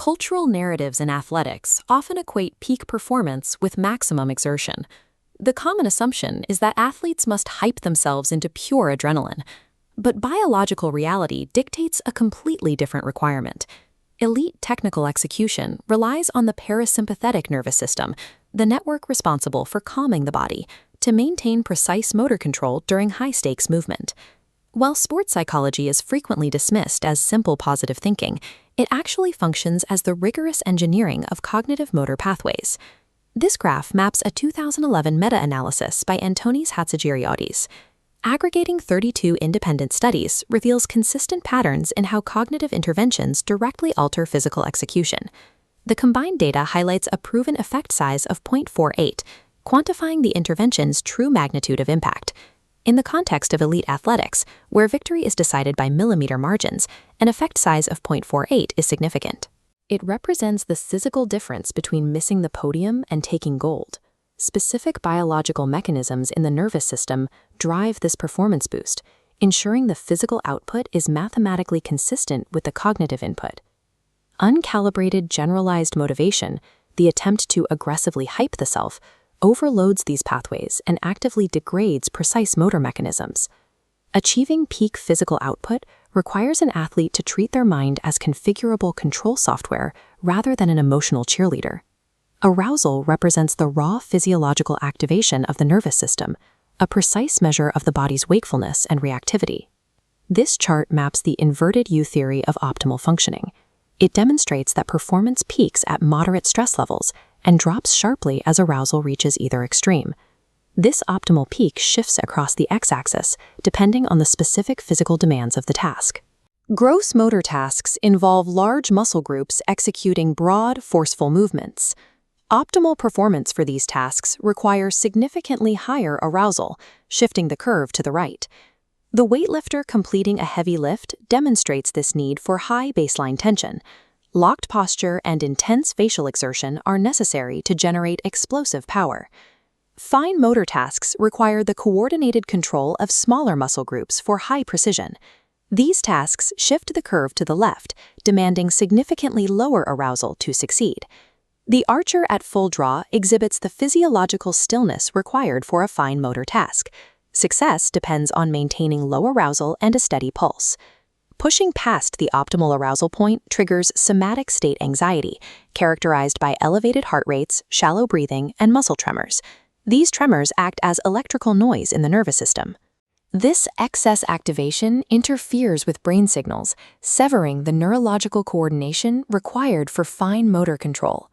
Cultural narratives in athletics often equate peak performance with maximum exertion. The common assumption is that athletes must hype themselves into pure adrenaline. But biological reality dictates a completely different requirement. Elite technical execution relies on the parasympathetic nervous system, the network responsible for calming the body, to maintain precise motor control during high-stakes movement. While sports psychology is frequently dismissed as simple positive thinking, it actually functions as the rigorous engineering of cognitive motor pathways. This graph maps a 2011 meta-analysis by Antonis Hatzigiorgis. Aggregating 32 independent studies reveals consistent patterns in how cognitive interventions directly alter physical execution. The combined data highlights a proven effect size of 0.48, quantifying the intervention's true magnitude of impact. In the context of elite athletics, where victory is decided by millimeter margins, an effect size of 0.48 is significant. It represents the physical difference between missing the podium and taking gold. Specific biological mechanisms in the nervous system drive this performance boost, ensuring the physical output is mathematically consistent with the cognitive input. Uncalibrated generalized motivation, the attempt to aggressively hype the self, overloads these pathways and actively degrades precise motor mechanisms. Achieving peak physical output requires an athlete to treat their mind as configurable control software rather than an emotional cheerleader. Arousal represents the raw physiological activation of the nervous system, a precise measure of the body's wakefulness and reactivity. This chart maps the inverted U theory of optimal functioning. It demonstrates that performance peaks at moderate stress levels and drops sharply as arousal reaches either extreme. This optimal peak shifts across the x-axis, depending on the specific physical demands of the task. Gross motor tasks involve large muscle groups executing broad, forceful movements. Optimal performance for these tasks requires significantly higher arousal, shifting the curve to the right. The weightlifter completing a heavy lift demonstrates this need for high baseline tension. Locked posture and intense facial exertion are necessary to generate explosive power. Fine motor tasks require the coordinated control of smaller muscle groups for high precision. These tasks shift the curve to the left, demanding significantly lower arousal to succeed. The archer at full draw exhibits the physiological stillness required for a fine motor task. Success depends on maintaining low arousal and a steady pulse. Pushing past the optimal arousal point triggers somatic state anxiety, characterized by elevated heart rates, shallow breathing, and muscle tremors. These tremors act as electrical noise in the nervous system. This excess activation interferes with brain signals, severing the neurological coordination required for fine motor control.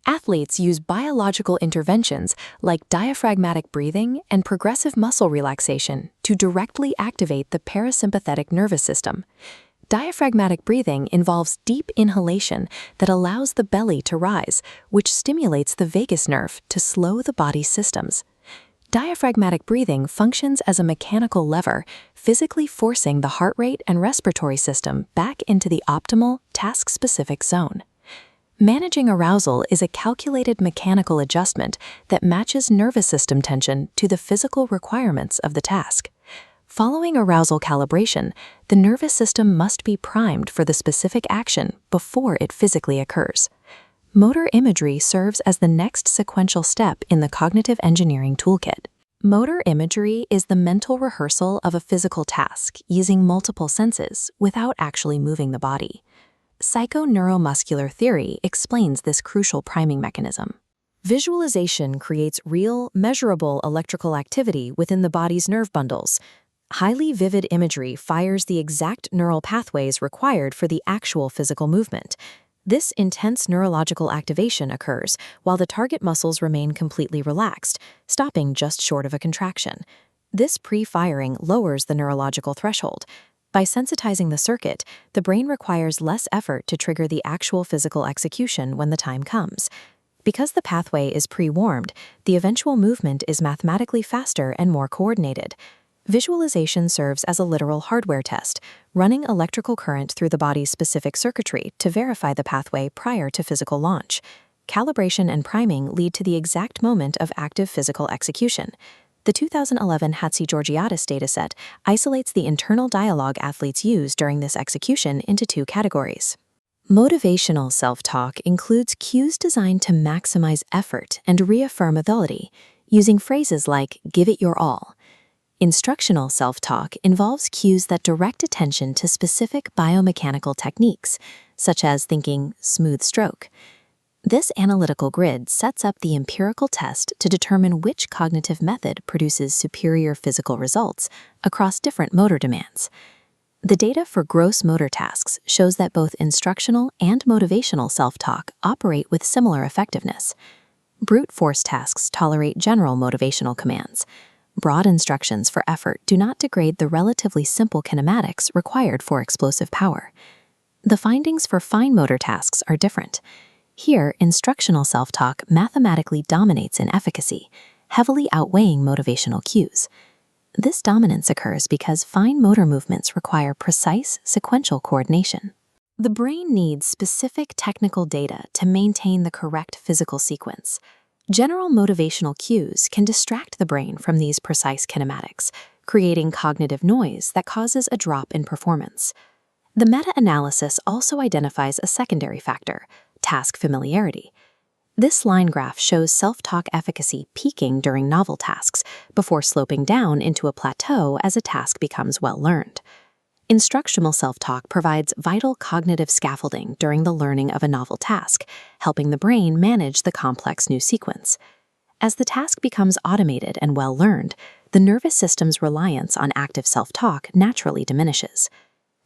Athletes use biological interventions like diaphragmatic breathing and progressive muscle relaxation to directly activate the parasympathetic nervous system. Diaphragmatic breathing involves deep inhalation that allows the belly to rise, which stimulates the vagus nerve to slow the body's systems. Diaphragmatic breathing functions as a mechanical lever, physically forcing the heart rate and respiratory system back into the optimal, task-specific zone. Managing arousal is a calculated mechanical adjustment that matches nervous system tension to the physical requirements of the task. Following arousal calibration, the nervous system must be primed for the specific action before it physically occurs. Motor imagery serves as the next sequential step in the cognitive engineering toolkit. Motor imagery is the mental rehearsal of a physical task using multiple senses without actually moving the body. Psychoneuromuscular theory explains this crucial priming mechanism. Visualization creates real, measurable electrical activity within the body's nerve bundles. Highly vivid imagery fires the exact neural pathways required for the actual physical movement. This intense neurological activation occurs while the target muscles remain completely relaxed, stopping just short of a contraction. This pre-firing lowers the neurological threshold. By sensitizing the circuit, the brain requires less effort to trigger the actual physical execution when the time comes. Because the pathway is pre-warmed, the eventual movement is mathematically faster and more coordinated. Visualization serves as a literal hardware test, running electrical current through the body's specific circuitry to verify the pathway prior to physical launch. Calibration and priming lead to the exact moment of active physical execution. The 2011 Hatzigiorgis dataset isolates the internal dialogue athletes use during this execution into two categories. Motivational self-talk includes cues designed to maximize effort and reaffirm ability, using phrases like "give it your all." Instructional self-talk involves cues that direct attention to specific biomechanical techniques, such as thinking "smooth stroke." This analytical grid sets up the empirical test to determine which cognitive method produces superior physical results across different motor demands. The data for gross motor tasks shows that both instructional and motivational self-talk operate with similar effectiveness. Brute force tasks tolerate general motivational commands. Broad instructions for effort do not degrade the relatively simple kinematics required for explosive power. The findings for fine motor tasks are different. Here, instructional self-talk mathematically dominates in efficacy, heavily outweighing motivational cues. This dominance occurs because fine motor movements require precise, sequential coordination. The brain needs specific technical data to maintain the correct physical sequence. General motivational cues can distract the brain from these precise kinematics, creating cognitive noise that causes a drop in performance. The meta-analysis also identifies a secondary factor, task familiarity. This line graph shows self-talk efficacy peaking during novel tasks before sloping down into a plateau as a task becomes well learned. Instructional self-talk provides vital cognitive scaffolding during the learning of a novel task, helping the brain manage the complex new sequence. As the task becomes automated and well learned, the nervous system's reliance on active self-talk naturally diminishes.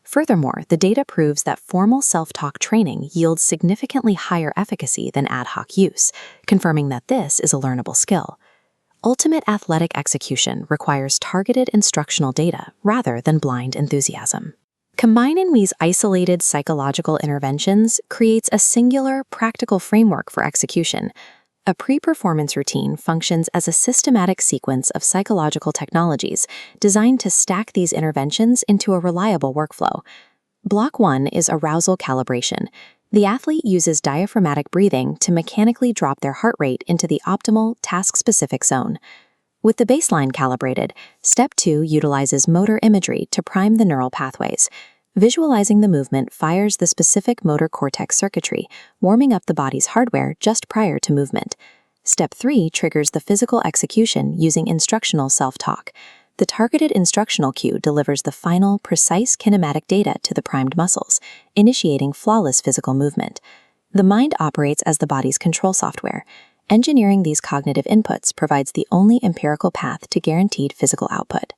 Furthermore, the data proves that formal self-talk training yields significantly higher efficacy than ad hoc use, confirming that this is a learnable skill. Ultimate athletic execution requires targeted instructional data rather than blind enthusiasm. Combining these isolated psychological interventions creates a singular, practical framework for execution. A pre-performance routine functions as a systematic sequence of psychological technologies designed to stack these interventions into a reliable workflow. Block 1 is arousal calibration. The athlete uses diaphragmatic breathing to mechanically drop their heart rate into the optimal, task-specific zone. With the baseline calibrated, Step 2 utilizes motor imagery to prime the neural pathways. Visualizing the movement fires the specific motor cortex circuitry, warming up the body's hardware just prior to movement. Step 3 triggers the physical execution using instructional self-talk. The targeted instructional cue delivers the final, precise kinematic data to the primed muscles, initiating flawless physical movement. The mind operates as the body's control software. Engineering these cognitive inputs provides the only empirical path to guaranteed physical output.